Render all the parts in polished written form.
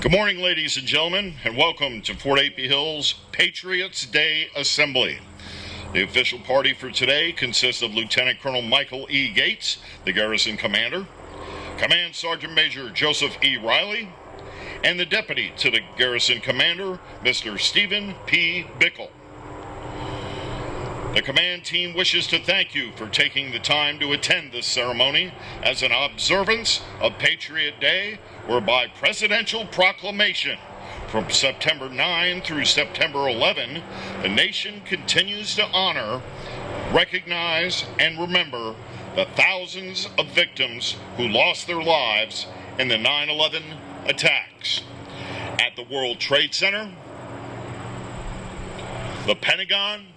Good morning, ladies and gentlemen, and welcome to Fort A.P. Hill's Patriots Day Assembly. The official party for today consists of Lieutenant Colonel Michael E. Gates, the Garrison Commander, Command Sergeant Major Joseph E. Riley, and the Deputy to the Garrison Commander, Mr. Stephen P. Bickle. The command team wishes to thank you for taking the time to attend this ceremony as an observance of Patriot Day or by presidential proclamation. From September 9 through September 11, the nation continues to honor, recognize, and remember the thousands of victims who lost their lives in the 9/11 attacks. At the World Trade Center, the Pentagon,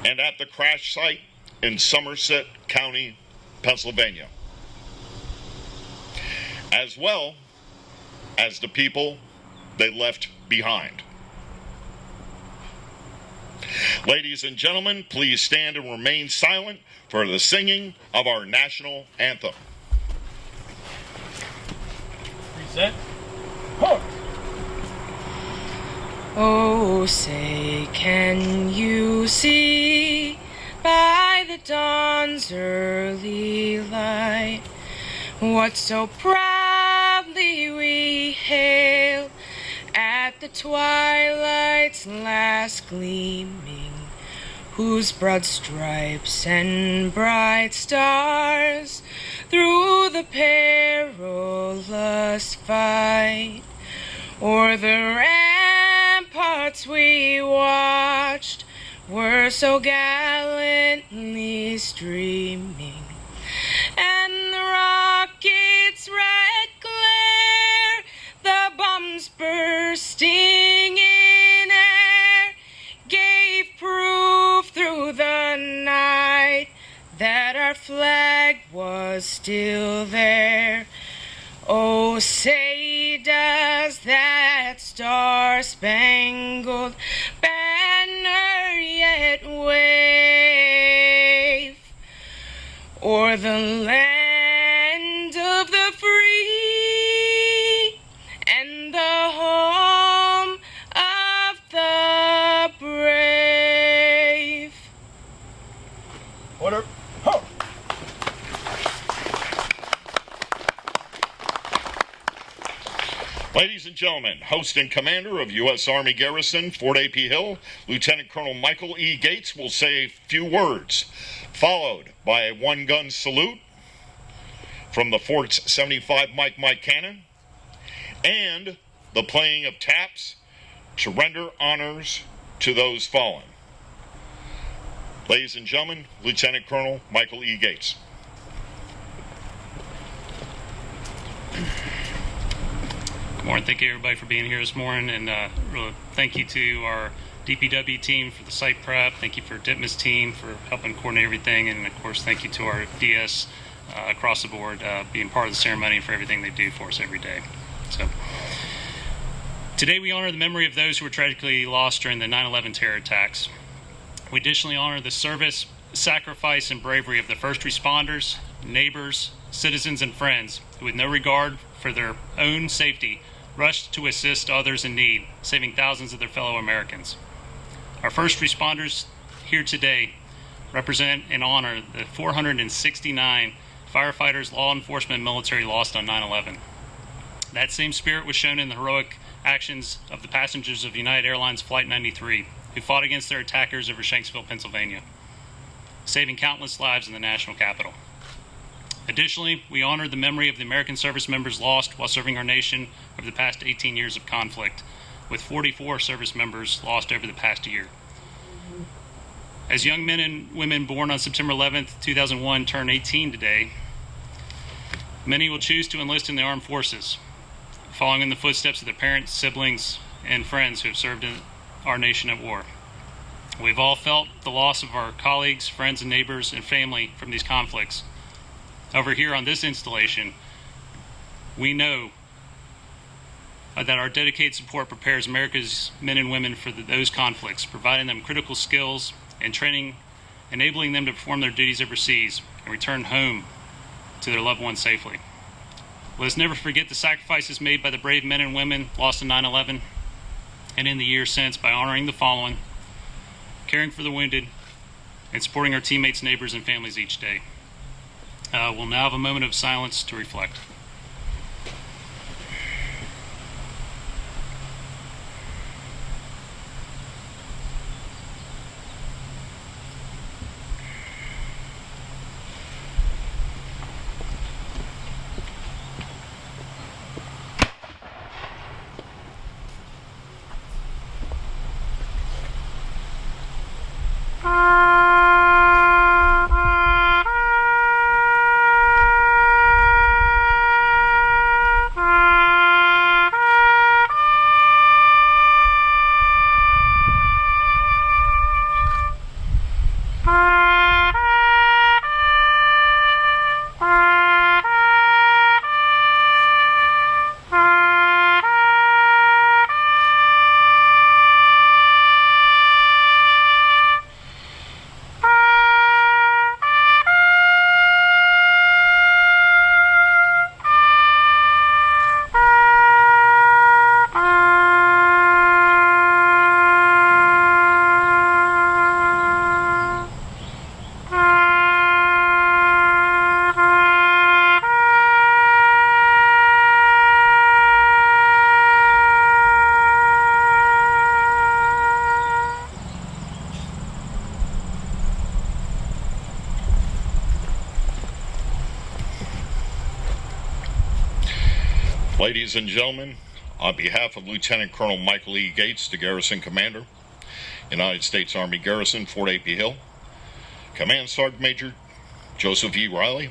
and at the crash site in Somerset County, Pennsylvania, as well as the people they left behind. Ladies and gentlemen, please stand and remain silent for the singing of our national anthem. Reset. Halt. Oh, say, can you see by the dawn's early light what so proudly we hailed at the twilight's last gleaming, whose broad stripes and bright stars through the perilous fight o'er the ramparts we watched were so gallantly streaming, and the rocket's red glare, the bombs bursting in air, gave proof through the night that our flag was still there. Oh, say does that star-spangled banner yet wave o'er the land of the free and the home of the brave? Order. Halt. Ladies and gentlemen, host and commander of U.S. Army Garrison Fort A.P. Hill, Lieutenant Colonel Michael E. Gates, will say a few words, followed by a one-gun salute from the fort's 75 Mike cannon, and the playing of taps to render honors to those fallen. Ladies and gentlemen, Lieutenant Colonel Michael E. Gates. Good morning. Thank you, everybody, for being here this morning, and really thank you to our DPW team for the site prep. Thank you for Ditma's team for helping coordinate everything, and of course, thank you to our DS across the board being part of the ceremony and for everything they do for us every day. So, today we honor the memory of those who were tragically lost during the 9/11 terror attacks. We additionally honor the service, sacrifice, and bravery of the first responders, neighbors, citizens, and friends who, with no regard for their own safety, rushed to assist others in need, saving thousands of their fellow Americans. Our first responders here today represent and honor the 469 firefighters, law enforcement, and military lost on 9/11. That same spirit was shown in the heroic actions of the passengers of United Airlines Flight 93, who fought against their attackers over Shanksville, Pennsylvania, saving countless lives in the national capital. Additionally, we honor the memory of the American service members lost while serving our nation over the past 18 years of conflict, with 44 service members lost over the past year. As young men and women born on September 11th, 2001 turn 18 today, many will choose to enlist in the armed forces, following in the footsteps of their parents, siblings, and friends who have served in our nation at war. We've all felt the loss of our colleagues, friends, and neighbors and family from these conflicts. Over here on this installation, we know that our dedicated support prepares America's men and women for those conflicts, providing them critical skills and training, enabling them to perform their duties overseas and return home to their loved ones safely. Let us never forget the sacrifices made by the brave men and women lost in 9/11 and in the years since by honoring the fallen, caring for the wounded, and supporting our teammates, neighbors, and families each day. We'll now have a moment of silence to reflect. Ladies and gentlemen, on behalf of Lieutenant Colonel Michael E. Gates, the Garrison Commander, United States Army Garrison, Fort A.P. Hill, Command Sergeant Major Joseph E. Riley,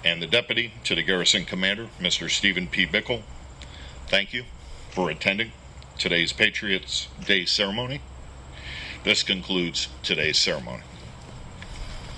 and the Deputy to the Garrison Commander, Mr. Stephen P. Bickle, thank you for attending today's Patriots Day ceremony. This concludes today's ceremony.